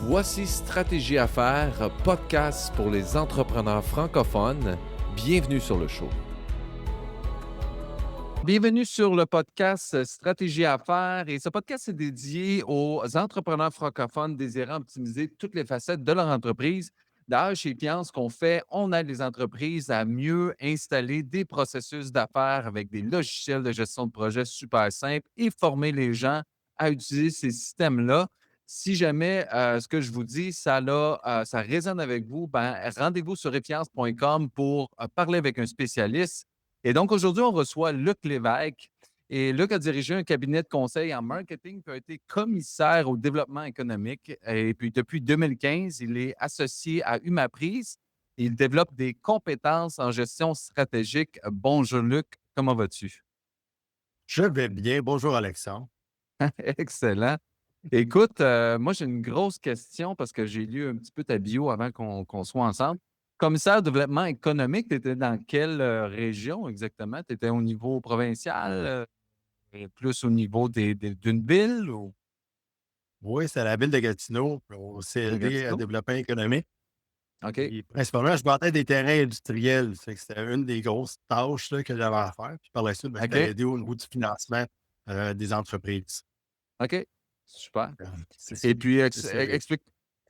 Voici Stratégie à faire, podcast pour les entrepreneurs francophones. Bienvenue sur le show. Bienvenue sur le podcast Stratégie à faire. Et ce podcast est dédié aux entrepreneurs francophones désirant optimiser toutes les facettes de leur entreprise. D'ailleurs, chez Pian, ce qu'on fait, on aide les entreprises à mieux installer des processus d'affaires avec des logiciels de gestion de projet super simples et former les gens à utiliser ces systèmes-là. Si jamais ce que je vous dis, ça résonne avec vous, rendez-vous sur efiance.com pour parler avec un spécialiste. Et donc, aujourd'hui, on reçoit Luc Lévesque. Et Luc a dirigé un cabinet de conseil en marketing, puis a été commissaire au développement économique. Et puis, depuis 2015, il est associé à Humaprise. Il développe des compétences en gestion stratégique. Bonjour, Luc. Comment vas-tu? Je vais bien. Bonjour Alexandre. Excellent. Écoute, moi, j'ai une grosse question parce que j'ai lu un petit peu ta bio avant qu'on soit ensemble. Commissaire au développement économique, tu étais dans quelle région exactement? Tu étais au niveau provincial, et plus au niveau d'une ville ou Oui, c'est à la ville de Gatineau, au de CLD Gatineau? Développement économique. OK. Puis, principalement, je bâtais des terrains industriels. Ça fait que c'était une des grosses tâches là, que j'avais à faire. Puis par la suite, j'étais OK. aidé au niveau du financement des entreprises. OK. Super. C'est ça. Et puis, C'est ça.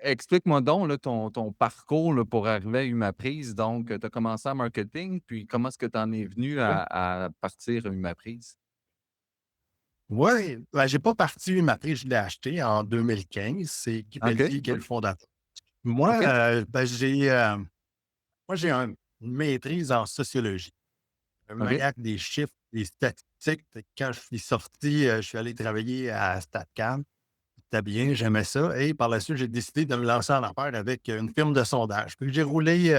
explique-moi donc là, ton parcours là, pour arriver à Humaprise. Donc, tu as commencé en marketing, puis comment est-ce que tu en es venu à partir à Humaprise? Oui, ben, j'ai pas parti ma prise, je l'ai acheté en 2015. C'est Guy OK. Pelletier qui est le fondateur. Moi, OK. une maîtrise en sociologie. Un OK. maniaque des chiffres, des statistiques. Fait que quand je suis sorti, je suis allé travailler à StatCan. C'était bien, j'aimais ça. Et par la suite, j'ai décidé de me lancer en affaires avec une firme de sondage. Puis j'ai roulé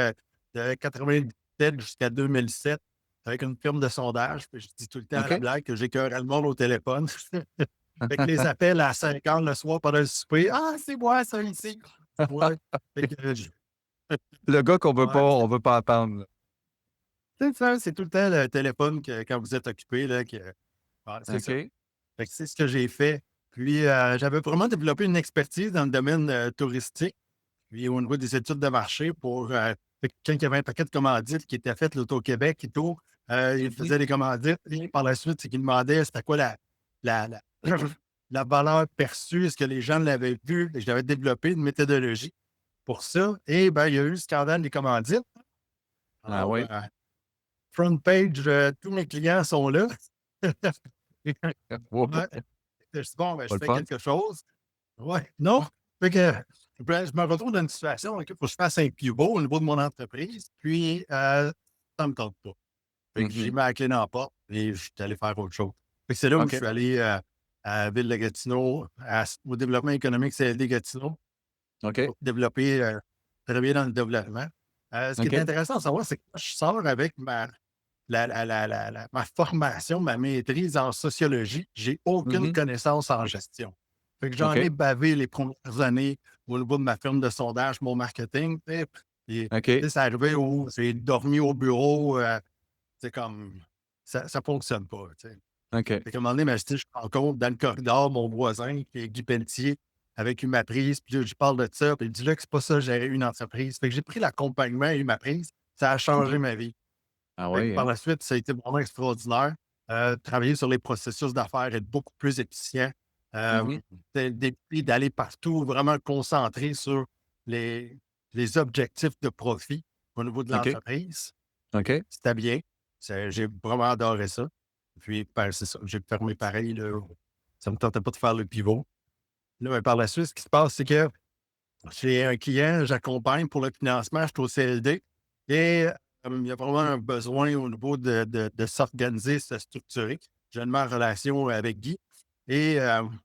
de 97 jusqu'à 2007 avec une firme de sondage. Puis je dis tout le temps à la OK. blague que j'écœurais le monde au téléphone. Fait que les appels à 5 heures le soir pendant le souper. Ah, c'est moi, ça ici. Ouais. Fait que, Le gars ouais, on veut pas attendre, là. c'est ça, c'est tout le temps le téléphone quand vous êtes occupé, là, c'est ça. OK. Fait que c'est ce que j'ai fait. Puis, j'avais vraiment développé une expertise dans le domaine touristique, puis au niveau des études de marché pour fait que quand il y avait un paquet de commandites qui était fait, l'Auto-Québec et tout, il Mmh. faisait des commandites. Et par la suite, c'est qu'il demandait c'était quoi la, la, la valeur perçue, est-ce que les gens l'avaient vu? Et j'avais développé une méthodologie pour ça. Et ben, il y a eu le scandale des commandites. Ah Alors, oui. front page, tous mes clients sont là. Wow, Ouais. Je dis, bon, ben, pas je le fais fun. quelque chose. Ouais, non. Fait que ben, je me retrouve dans une situation où il faut que je fasse un pivot au niveau de mon entreprise, puis ça me tente pas. Fait que j'ai Mmh. mis la clé dans la porte et je suis allé faire autre chose. Fait que c'est là où je OK. suis allé à la ville de Gatineau, au développement économique CLD Gatineau, OK. pour développer, travailler dans le développement. Ce qui est OK. intéressant à savoir, c'est que je sors avec ma formation, ma maîtrise en sociologie, j'ai aucune Mmh. connaissance en gestion. Fait que j'en ai OK. bavé les premières années au niveau de ma firme de sondage, mon marketing, tu sais, puis, tu OK. sais, c'est arrivé où j'ai dormi au bureau, c'est comme ça fonctionne pas, tu sais. OK. Fait qu'à un moment donné, je rencontre dans le corridor mon voisin qui est Guy Pelletier avec Humaprise, puis là, je parle de ça, puis il dit là que c'est pas ça gérer une entreprise. Fait que j'ai pris l'accompagnement à Humaprise, ça a changé Mmh. ma vie. Ah Fait que oui, par hein? la suite, ça a été vraiment extraordinaire. Travailler sur les processus d'affaires, être beaucoup plus efficient. Mmh. D'aller partout, vraiment concentrer sur les, les objectifs de profit au niveau de OK. l'entreprise. OK. C'était bien. J'ai vraiment adoré ça. Puis, ben, c'est ça. J'ai fermé pareil. Là. Ça ne me tentait pas de faire le pivot. Là, ben, par la suite, ce qui se passe, c'est que j'ai un client, j'accompagne pour le financement, je suis au CLD et il y a vraiment un besoin au niveau de s'organiser, de se structurer. J'ai une meilleure relation avec Guy et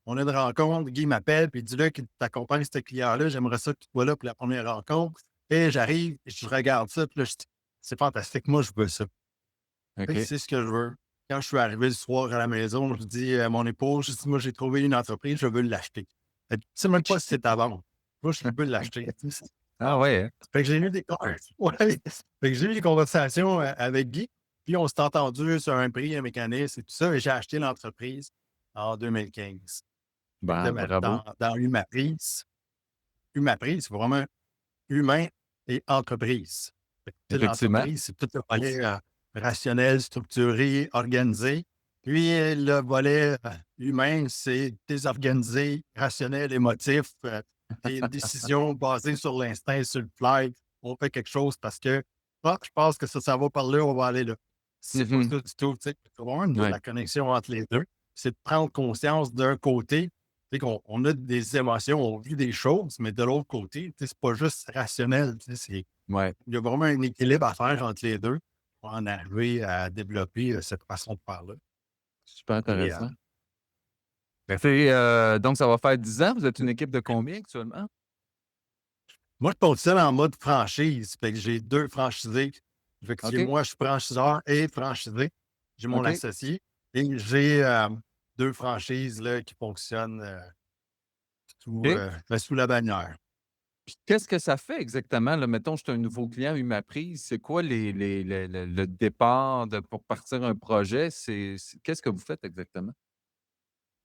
on a une rencontre. Guy m'appelle et il dit là que tu accompagnes ce client-là, j'aimerais ça que tu sois là pour la première rencontre. Et j'arrive, et je regarde ça, puis là, je dis c'est fantastique, moi, je veux ça. Fait que OK. c'est ce que je veux. Quand je suis arrivé le soir à la maison, je dis à mon épouse, je dis moi, j'ai trouvé une entreprise, je veux l'acheter. Elle dit, tu sais même pas si c'est à vendre. Moi, je peux l'acheter. Ah ouais, hein? Fait que j'ai eu des ouais. Fait que j'ai eu des conversations avec Guy, puis on s'est entendu sur un prix, un mécanisme et tout ça, et j'ai acheté l'entreprise en 2015. Fait que là, Ben, bravo. dans Humaprise, Humaprise, c'est vraiment humain et entreprise. Fait que, tu sais, Effectivement. l'entreprise, c'est tout le volet rationnel, structuré, organisé. Puis le volet humain, c'est désorganisé, rationnel, émotif, des décisions basées sur l'instinct, sur le fly. On fait quelque chose parce que ah, je pense que ça va par là, on va aller là. C'est pas Mhm. ça du tout. Tu sais. C'est vraiment Ouais. la connexion entre les deux. C'est de prendre conscience d'un côté, tu sais, qu'on a des émotions, on vit des choses, mais de l'autre côté, tu sais, c'est pas juste rationnel. Tu sais, Ouais. il y a vraiment un équilibre à faire entre les deux pour en arriver à développer cette façon de faire-là. Super Et, intéressant. ben, Donc, ça va faire 10 ans. Vous êtes une équipe de combien actuellement? moi, je fonctionne en mode franchise. Fait que j'ai 2 franchisés. Fait que OK. moi, je suis franchiseur et franchisé. J'ai mon OK. associé et j'ai 2 franchises là, qui fonctionnent OK. sous la bannière. Puis qu'est-ce que ça fait exactement, là? Mettons, je suis un nouveau client Humaprise. C'est quoi le départ pour partir un projet? Qu'est-ce que vous faites exactement?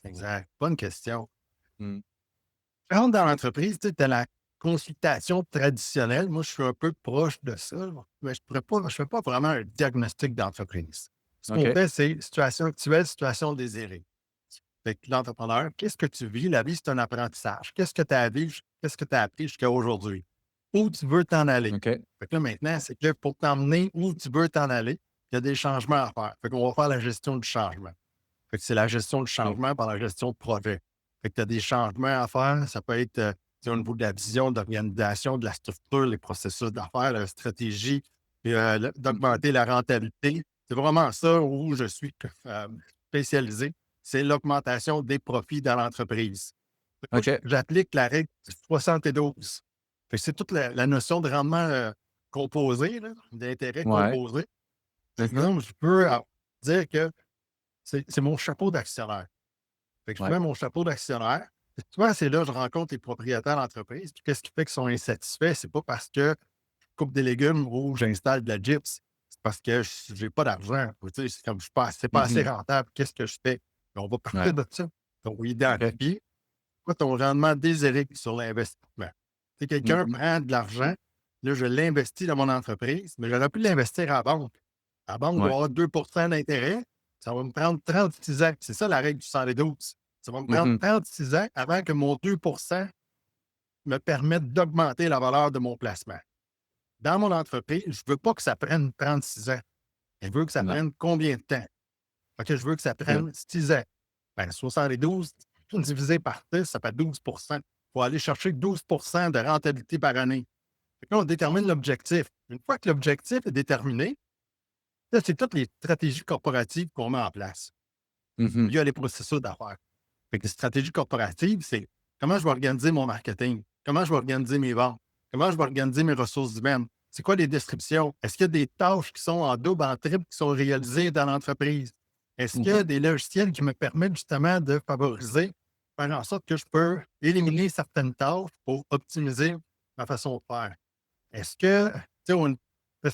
Exact. Bonne question. Mmh. Je rentre dans l'entreprise, tu as la consultation traditionnelle. Moi, je suis un peu proche de ça, là, mais je fais pas vraiment un diagnostic d'entreprise. Ce qu'on OK. fait, c'est situation actuelle, situation désirée. Fait que l'entrepreneur, qu'est-ce que tu vis? La vie, c'est un apprentissage. Qu'est-ce que tu as vécu? Qu'est-ce que tu as appris jusqu'à aujourd'hui? Où tu veux t'en aller? OK. Fait que là, maintenant, c'est que pour t'emmener où tu veux t'en aller, il y a des changements à faire. Fait qu'on va faire la gestion du changement. Fait que c'est la gestion du OK. changement par la gestion de projet. Fait que tu as des changements à faire. Ça peut être tu sais, au niveau de la vision, de l'organisation, de la structure, les processus d'affaires, la stratégie, puis, Mmh. d'augmenter la rentabilité. C'est vraiment ça où je suis spécialisé. C'est l'augmentation des profits dans l'entreprise. Fait que moi, OK. j'applique la règle du 72. Fait que c'est toute la notion de rendement composé, là, d'intérêt Ouais. composé. Par Mmh. exemple, je peux dire que c'est mon chapeau d'actionnaire. Fait que je Ouais. mets mon chapeau d'actionnaire. Souvent, c'est là que je rencontre les propriétaires d'entreprise. Puis qu'est-ce qui fait qu'ils sont insatisfaits? C'est pas parce que je coupe des légumes ou j'installe de la gyps. C'est parce que je n'ai pas d'argent. Tu sais, c'est comme je passe, c'est pas assez Mmh. rentable. Qu'est-ce que je fais? On va Ouais. partir de ça. On va OK. identifier quoi ton rendement désiré sur l'investissement. Si quelqu'un Mmh. prend de l'argent, là, je l'investis dans mon entreprise, mais j'aurais pu l'investir à la banque. La banque doit Ouais. avoir 2 d'intérêt. Ça va me prendre 36 ans. C'est ça la règle du 112. Ça va me prendre Mmh. 36 ans avant que mon 2 me permette d'augmenter la valeur de mon placement. Dans mon entreprise, je ne veux pas que ça prenne 36 ans. Je veux que ça Non. prenne combien de temps? Fait que je veux que ça OK. prenne 6 ans. Ben, 72 divisé par 10, ça fait 12. Il faut aller chercher 12 de rentabilité par année. Fait que là, on détermine l'objectif. Une fois que l'objectif est déterminé, là, c'est toutes les stratégies corporatives qu'on met en place. Mmh. Il y a les processus d'affaires. Fait que les stratégies corporatives, c'est comment je vais organiser mon marketing, comment je vais organiser mes ventes, comment je vais organiser mes ressources humaines. C'est quoi les descriptions? Est-ce qu'il y a des tâches qui sont en double, en triple, qui sont réalisées dans l'entreprise? Est-ce qu'il y a Mmh. des logiciels qui me permettent justement de favoriser, faire en sorte que je peux éliminer certaines tâches pour optimiser ma façon de faire? Est-ce que, tu sais,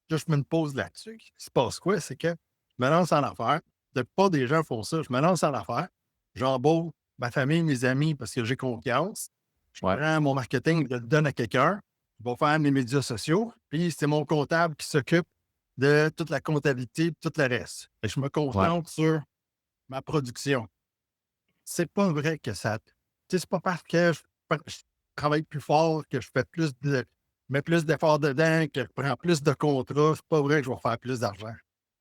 là, je me pose là-dessus. Ce qui se passe quoi? C'est que je me lance en affaires. La plupart des gens font ça. Je me lance en affaires. J'embauche ma famille, mes amis parce que j'ai confiance. Je Ouais. prends mon marketing, je le donne à quelqu'un. Je vais faire mes médias sociaux. Puis c'est mon comptable qui s'occupe de toute la comptabilité, tout le reste. Et je me Ouais. concentre sur ma production. C'est pas vrai que ça. Tu sais, c'est pas parce que je travaille plus fort, que je fais mets plus d'efforts dedans, que je prends plus de contrats. C'est pas vrai que je vais faire plus d'argent.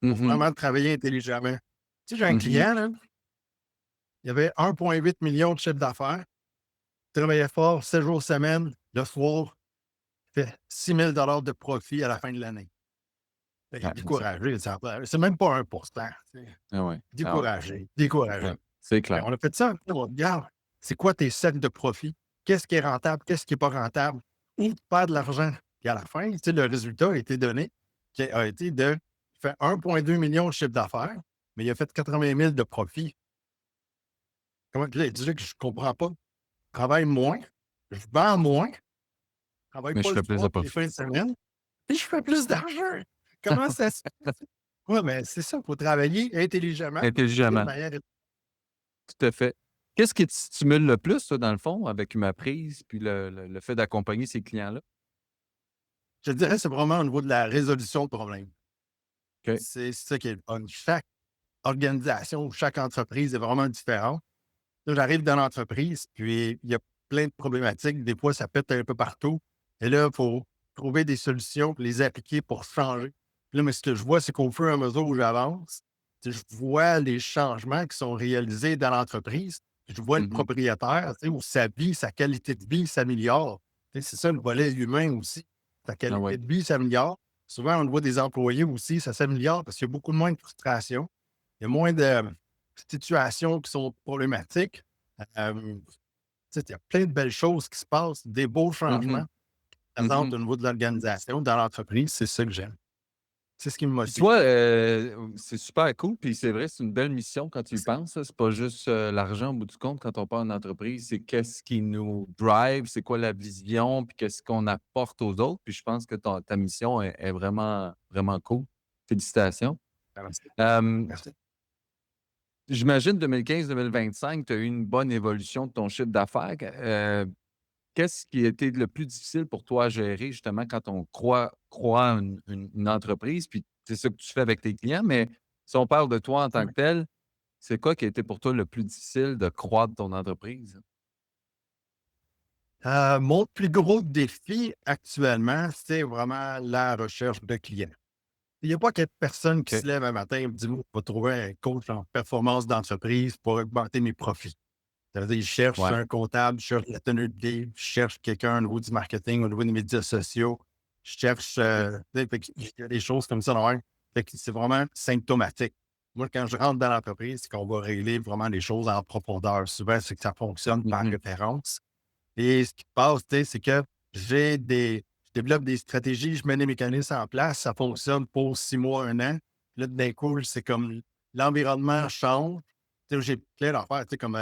Il faut Mmh. vraiment travailler intelligemment. Tu sais, j'ai un Mmh. client, là, il avait 1,8 million de chiffre d'affaires, il travaillait fort, 7 jours semaine, le soir, il fait 6 000 de profit à la fin de l'année. Il est Ouais, c'est découragé, c'est même pas 1%. Tu sais. ah ouais. Ah ouais. Découragé, Ouais. découragé. C'est Ben, clair. on a fait ça, on regarde, c'est quoi tes cercles de profit? Qu'est-ce qui est rentable? Qu'est-ce qui n'est pas rentable? Où tu perds de l'argent? Puis à la fin, tu sais, le résultat a été donné, qui a été de il fait 1,2 million de chiffre d'affaires, mais il a fait 80 000 de profit. Comment là, il dit que je ne comprends pas. Je travaille moins, je vends moins, je travaille Mais pas je le fais plus soir de et les profit. fins de semaine, et je fais plus d'argent. Comment ça se fait? Oui, mais c'est ça, il faut travailler intelligemment, de Intelligemment. manière Tout à fait. Qu'est-ce qui te stimule le plus, toi, dans le fond, avec ma prise puis le fait d'accompagner ces clients-là? Je dirais, c'est vraiment au niveau de la résolution de problèmes. OK. C'est ça qui est le fun. Chaque organisation, chaque entreprise est vraiment différente. Là, j'arrive dans l'entreprise, puis il y a plein de problématiques. Des fois, ça pète un peu partout. Et là, il faut trouver des solutions, puis les appliquer pour changer. Puis là, mais ce que je vois, c'est qu'au fur et à mesure où j'avance, je vois les changements qui sont réalisés dans l'entreprise. Je vois le Mmh. propriétaire, où sa vie, sa qualité de vie s'améliore. C'est ça le volet humain aussi. Sa Ah qualité ouais. de vie s'améliore. Souvent, on le voit des employés aussi, ça s'améliore parce qu'il y a beaucoup moins de frustration. Il y a moins de situations qui sont problématiques. Tu sais, il y a plein de belles choses qui se passent, des beaux Mmh. changements présents Mmh. au niveau de l'organisation, dans l'entreprise. C'est ça que j'aime. C'est ce qui me Puis motive. toi, c'est super cool, puis c'est vrai, c'est une belle mission quand tu y penses, là. C'est pas juste, l'argent au bout du compte quand on part en entreprise, c'est qu'est-ce qui nous drive, c'est quoi la vision, puis qu'est-ce qu'on apporte aux autres. Puis je pense que ton ta mission est vraiment vraiment cool. Félicitations. Merci. Hem, Merci. J'imagine 2015-2025, tu as eu une bonne évolution de ton chiffre d'affaires. Qu'est-ce qui a été le plus difficile pour toi à gérer justement quand on croit une entreprise? Puis c'est ça que tu fais avec tes clients, mais si on parle de toi en tant Ouais. que tel, c'est quoi qui a été pour toi le plus difficile de croître ton entreprise? Mon plus gros défi actuellement, c'est vraiment la recherche de clients. Il n'y a pas qu'une personne qui OK. se lève un matin et me dit: «Moi, je vais trouver un coach en performance d'entreprise pour augmenter mes profits». Ça veut dire, je cherche Ouais. un comptable, je cherche la tenue de livre, je cherche quelqu'un au niveau du marketing, au niveau des médias sociaux. Je cherche, tu sais, fait qu'il y a des choses comme ça dans le fait que c'est vraiment symptomatique. Moi, quand je rentre dans l'entreprise, c'est qu'on va régler vraiment les choses en profondeur. Souvent, c'est que ça fonctionne par Mmh. référence. Et ce qui se passe, tu sais, c'est que je développe des stratégies, je mets des mécanismes en place, ça fonctionne pour 6 mois, un an. Là, d'un coup, c'est comme l'environnement change. Tu sais, j'ai plein d'affaires, tu sais, comme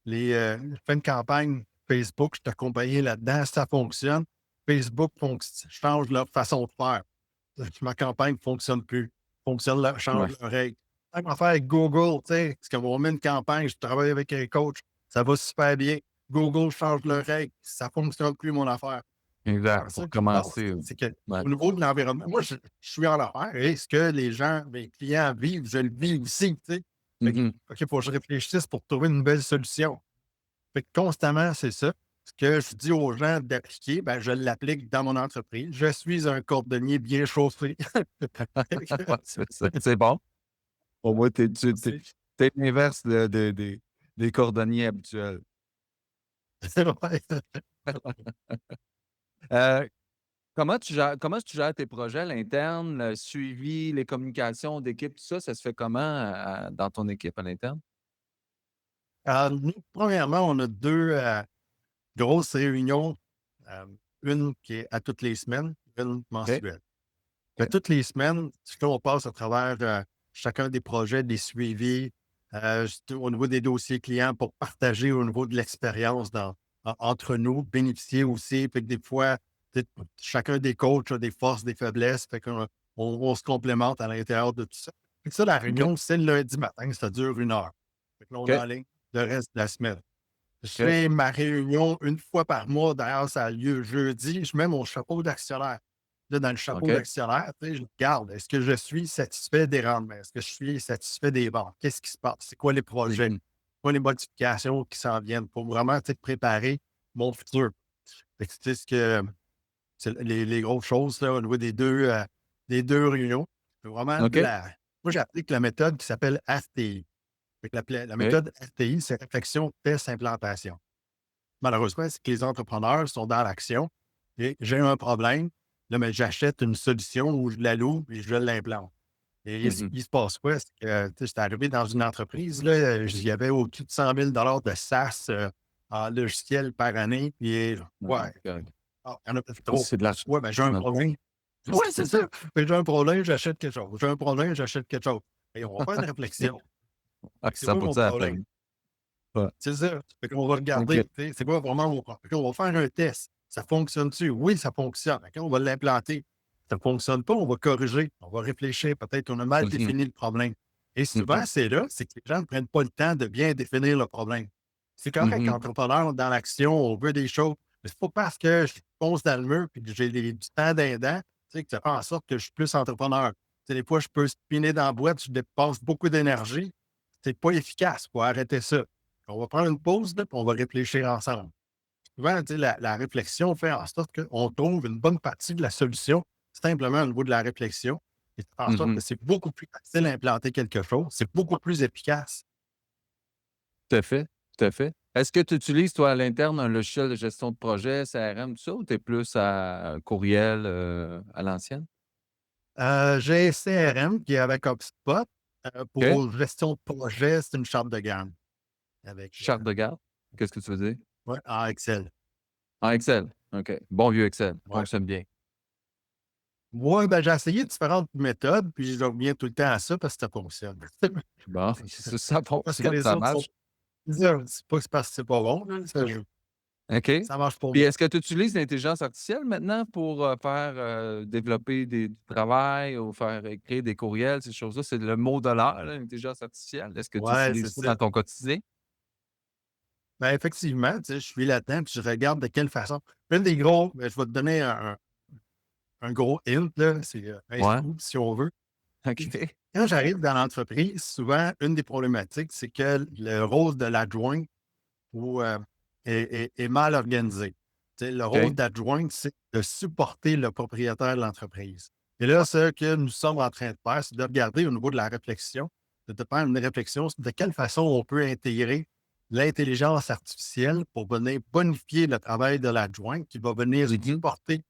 je fais une campagne Facebook, je suis accompagné là-dedans, ça fonctionne. Facebook change leur façon de faire. Ma campagne ne fonctionne plus. Change Ouais. leur règle. Même affaire avec Google, tu sais, parce qu'on met une campagne, je travaille avec un coach, ça va super bien. Google change leurs règles, ça ne fonctionne plus mon affaire. Exact, Alors ça pour qui se passe, commencer, c'est qu'au ouais. niveau de l'environnement, moi, je suis en affaires et ce que les gens, mes clients vivent, je le vis aussi, tu sais. Fait que, Mmh. OK, il faut que je réfléchisse pour trouver une nouvelle solution. Fait que constamment, c'est ça. Ce que je dis aux gens d'appliquer, ben, je l'applique dans mon entreprise. Je suis un cordonnier bien chauffé. Ouais, c'est bon. Au moins, tu C'est es l'inverse des cordonniers habituels. ouais. Heu comment tu gères tes projets à l'interne, le suivi, les communications d'équipe, tout ça, ça se fait comment, dans ton équipe à l'interne? Alors, nous, premièrement, on a 2 grosses réunions, une qui est à toutes les semaines, une OK, mensuelle. OK. Toutes les semaines, là, on passe à travers, chacun des projets, des suivis, juste au niveau des dossiers clients pour partager au niveau de l'expérience entre nous, bénéficier aussi. Fait que des fois, tu sais, chacun des coachs a des forces, des faiblesses. Fait qu'on on se complémente à l'intérieur de tout ça. Fait que ça, la OK, réunion, c'est le lundi matin, ça dure 1 heure. Fait que là, on OK, enligne le reste de la semaine. Je OK. fais ma réunion une fois par mois. D'ailleurs, ça a lieu jeudi. Je mets mon chapeau d'actionnaire. Là, dans le chapeau OK. d'actionnaire, tu sais, je regarde, est-ce que je suis satisfait des rendements? Est-ce que je suis satisfait des ventes? Qu'est-ce qui se passe? C'est quoi les projets? Mmh. Quoi les modifications qui s'en viennent pour vraiment, tu sais, préparer mon futur? Fait que, tu sais, c'est les grosses choses là, au niveau des deux réunions. C'est vraiment de OK, la. Moi, j'applique la méthode qui s'appelle RTI. Fait que la OK. méthode RTI, c'est réflexion, test, implantation. Malheureusement, c'est que les entrepreneurs sont dans l'action et j'ai un problème. Là, mais j'achète une solution ou je la loue et je l'implante. Et Mmh. il se passe quoi? C'est que, tu sais, j'étais arrivé dans une entreprise, là, il y avait au-dessus de 100 000 de SaaS en logiciel par année. Puis, Ouais, ouais, correct. il y en a peut-être trop. C'est de l'argent. Ouais, ben, j'ai un Ouais. problème. Oui, c'est ça. Fait que j'ai un problème, j'achète quelque chose. J'ai un problème, j'achète quelque chose. Et on va faire une réflexion. Ah, Fait que c'est ça quoi vaut mon ça la problème? peine. Ouais. C'est ça. Fait qu'on va OK. regarder, tu sais, c'est quoi vraiment mon problème. Fait qu'on va faire un test. Ça fonctionne-tu? Oui, ça fonctionne. OK, on va l'implanter. Ça ne fonctionne pas, on va corriger. On va réfléchir. Peut-être qu'on a mal Mmh mh. défini le problème. Et Mmh. souvent, c'est là, c'est que les gens ne prennent pas le temps de bien définir le problème. C'est correct, Mhm. entrepreneur dans l'action, on veut des choses. Mais c'est pas parce que je fonce dans le mur et que j'ai du temps d'un que ça fait en sorte que je suis plus entrepreneur. Des fois, je peux spinner dans la boîte, je dépense beaucoup d'énergie. C'est pas efficace. Il faut arrêter ça. On va prendre une pause, là, puis on va réfléchir ensemble. Souvent, la réflexion fait en sorte qu'on trouve une bonne partie de la solution simplement au niveau de la réflexion. Et ça fait en sorte que Mhm. c'est beaucoup plus facile à implanter quelque chose. C'est beaucoup plus efficace. Tout à fait, tout à fait. Est-ce que tu utilises, toi, à l'interne, un logiciel de gestion de projet, CRM, tout ça, ou tu es plus à courriel, à l'ancienne? J'ai un CRM qui est avec HubSpot. OK. Pour gestion de projet, c'est une charte de gamme avec Charte de garde? Qu'est-ce que tu veux dire? ouais, en Excel. Ah, Excel. OK. Bon vieux Excel. Ouais. Fonctionne bien. Ouais, ben, j'ai essayé différentes méthodes, puis je reviens tout le temps à ça parce que ça fonctionne. Bon, ça Parce que fonctionne, les ça autres sont marche. c'est pas que c'est parce que c'est pas bon, là, OK. ça marche pour Puis moi. est-ce que tu utilises l'intelligence artificielle maintenant pour, faire, développer du travail ou faire écrire des courriels, ces choses-là? C'est le mot de l'heure, là, l'intelligence artificielle. Est-ce que tu Ouais, c'est utilises ça ça. dans ton quotidien? Ben, effectivement, je suis là-dedans, puis je regarde de quelle façon. Une des gros, ben, je vais te donner un gros hint, là, c'est un Ouais. scoop, si on veut. OK. Quand j'arrive dans l'entreprise, souvent, une des problématiques, c'est que le rôle de l'adjoint ou, est mal organisé. Le rôle OK. d'adjoint, c'est de supporter le propriétaire de l'entreprise. Et là, ce que nous sommes en train de faire, c'est de regarder au niveau de la réflexion, de faire une réflexion sur de quelle façon on peut intégrer l'intelligence artificielle pour venir bonifier le travail de l'adjoint qui va venir Mmh. supporter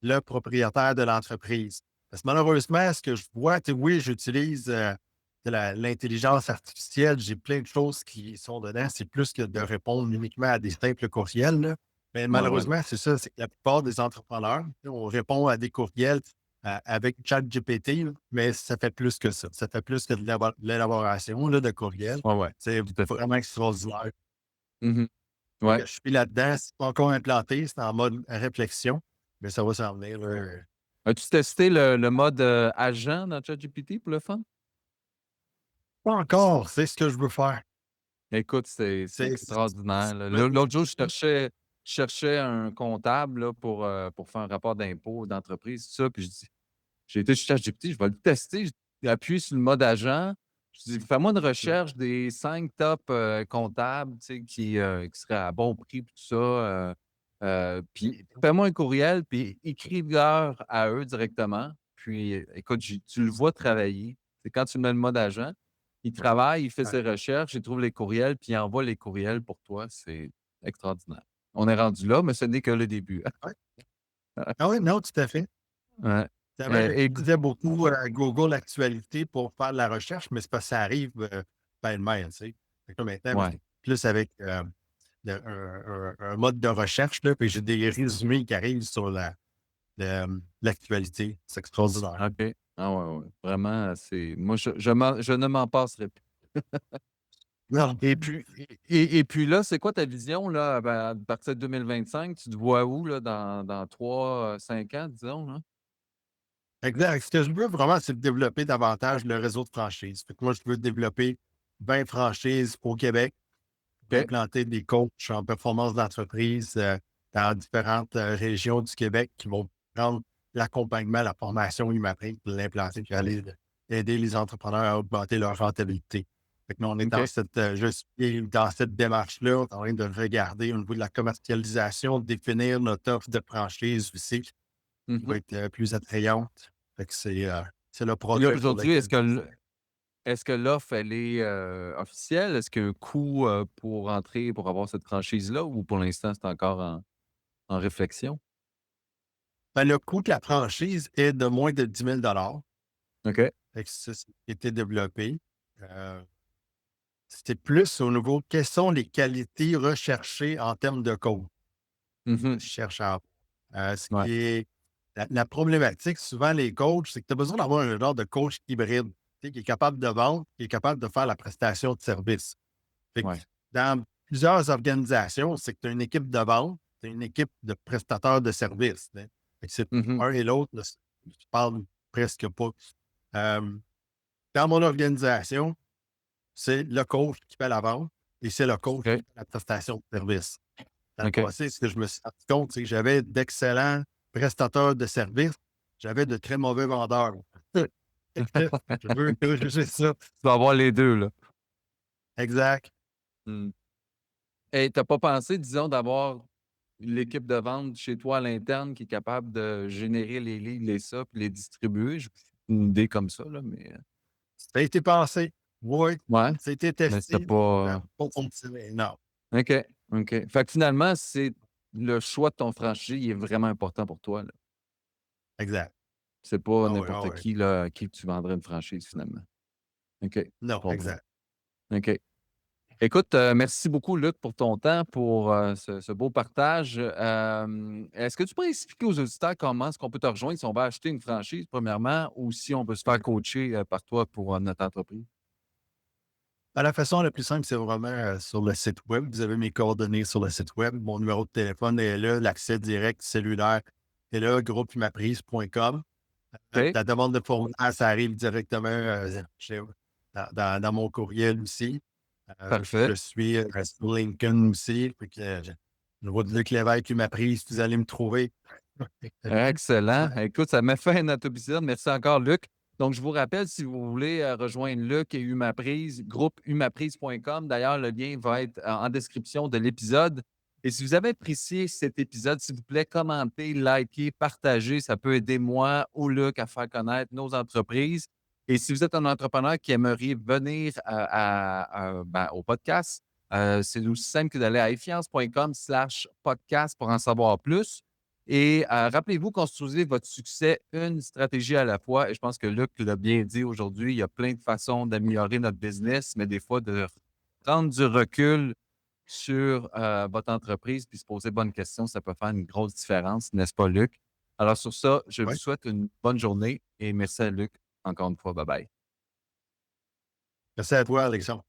le propriétaire de l'entreprise. Parce que malheureusement, ce que je vois, oui, j'utilise de l'intelligence artificielle, j'ai plein de choses qui sont dedans. C'est plus que de répondre uniquement à des simples courriels, là. Mais Ouais, ouais. malheureusement, c'est ça, c'est que la plupart des entrepreneurs, on répond à des courriels avec ChatGPT, là, mais ça fait plus que ça. Ça fait plus que de l'élaboration là, de courriels. Ouais, ouais. C'est Tout à fait. vraiment extraordinaire. Mmh. Fait Ouais. que je suis là-dedans, c'est pas encore implanté, c'est en mode réflexion, mais ça va s'en venir. Là. As-tu testé le mode, agent dans ChatGPT pour le fun? Pas encore, c'est ce que je veux faire. Écoute, c'est C'est extraordinaire, là. ouais, L'autre jour, je cherchais un comptable, là, pour faire un rapport d'impôt d'entreprise, tout ça, puis j'ai été sur ChatGPT, je vais le tester. J'ai appuyé sur le mode agent. Je dis: «Fais-moi une recherche des 5 top, comptables, tu sais, qui seraient à bon prix, puis tout ça, puis fais-moi un courriel, puis écris-leur à eux directement». Puis, écoute, tu le vois travailler. C'est quand tu mets le mode agent, il travaille, il fait ouais, ses recherches, il trouve les courriels, puis il envoie les courriels pour toi. C'est extraordinaire. On est rendu là, mais ce n'est que le début. ouais. Ah oui, non, tout à fait. Ouais. C'est vrai, Écoute, j'utilisais beaucoup Google Actualité pour faire de la recherche, mais c'est parce que ça arrive pêle-mêle, tu sais. Fait que là, maintenant, ben, ouais. plus avec un mode de recherche, là, puis j'ai des résumés qui arrivent sur l'actualité. C'est extraordinaire. OK. Ah ouais, ouais. Vraiment, c'est moi, je ne m'en passerai plus. Non. Et puis là, c'est quoi ta vision là, à partir de 2025? Tu te vois où là dans 3, 5 ans, disons, là? Exact. Ce que je veux vraiment, c'est de développer davantage le réseau de franchises. Fait que moi, je veux développer 20 franchises au Québec pour OK. implanter des coachs en performance d'entreprise dans différentes régions du Québec qui vont prendre l'accompagnement, la formation humaine pour l'implanter puis aller aider les entrepreneurs à augmenter leur rentabilité. Fait que nous, on est dans OK. cette, je suis dans cette démarche-là. On est en train de regarder au niveau de la commercialisation, de définir notre offre de franchise aussi qui va Mmh. être plus attrayante. Fait que c'est le Puis là, projet sur aujourd'hui, lequel est-ce que l'offre, elle est, officielle? Est-ce qu'il y a un coût, pour entrer, pour avoir cette franchise-là ou pour l'instant, c'est encore en réflexion? ben, le coût de la franchise est de moins de 10 000. OK. Fait que ça, c'est été développé. Euh, C'était plus au niveau, quelles sont les qualités recherchées en termes de coach que Mmh. je cherche à avoir. Ce Ouais. qui est la problématique, souvent, les coachs, c'est que tu as besoin d'avoir un genre de coach hybride, tu sais, qui est capable de vendre, qui est capable de faire la prestation de service. Fait que Ouais. dans plusieurs organisations, c'est que tu as une équipe de vente, tu as une équipe de prestateurs de services. Tu sais. Fait que c'est Mmh. un et l'autre, là, tu parles presque pas. Euh, Dans mon organisation, c'est le coach qui fait la vente, et c'est le coach qui OK. fait la prestation de service. Dans le OK. passé, ce que je me suis rendu compte, c'est que j'avais d'excellents prestateurs de services, j'avais de très mauvais vendeurs. Fait que je veux corriger ça. Tu vas avoir les 2 là. Exact. Mmh. Et tu as pas pensé, disons, d'avoir l'équipe de vente chez toi à l'interne qui est capable de générer les leads, les ça, puis les distribuer? J Une idée comme ça, là, mais Ça a été pensé. Oui, ouais, ça a été mais c'était testé, mais ça a pas pas fonctionné, non. OK, OK. Fait que finalement, c'est le choix de ton franchisé, il est vraiment important pour toi, là. Exact. C'est pas Ah oui, ah n'importe oui. qui, là, à qui tu vendrais une franchise, finalement. OK, je Non, comprends. exact. OK. Écoute, merci beaucoup, Luc, pour ton temps, pour, ce beau partage. Est-ce que tu pourrais expliquer aux auditeurs comment est-ce qu'on peut te rejoindre si on veut acheter une franchise, premièrement, ou si on peut se faire coacher, par toi pour, notre entreprise? À la façon la plus simple, c'est vraiment, sur le site web. Vous avez mes coordonnées sur le site web. Mon numéro de téléphone est là, l'accès direct cellulaire est là, groupemaprise.com. OK, La demande de formulaire, ça arrive directement, dans mon courriel aussi. Je parfait. suis, sur LinkedIn aussi, fait que, je vois Luc Lévesque, Maprise, vous allez me trouver. Excellent. Écoute, ça met fin à notre épisode. Merci encore, Luc. Donc, je vous rappelle, si vous voulez rejoindre Luc et Umaprise, groupe umaprise.com. D'ailleurs, le lien va être en description de l'épisode. Et si vous avez apprécié cet épisode, s'il vous plaît, commentez, likez, partagez. Ça peut aider moi ou Luc à faire connaître nos entreprises. Et si vous êtes un entrepreneur qui aimerait venir au podcast, c'est aussi simple que d'aller à effiance.com/podcast pour en savoir plus. Et rappelez-vous, construisez votre succès une stratégie à la fois. Et je pense que Luc l'a bien dit aujourd'hui, il y a plein de façons d'améliorer notre business, mais des fois de prendre du recul sur votre entreprise puis se poser de bonnes questions, ça peut faire une grosse différence, n'est-ce pas, Luc? Alors sur ça, je vous Oui. souhaite une bonne journée et merci à Luc encore une fois. Bye bye. Merci à toi, Alexandre.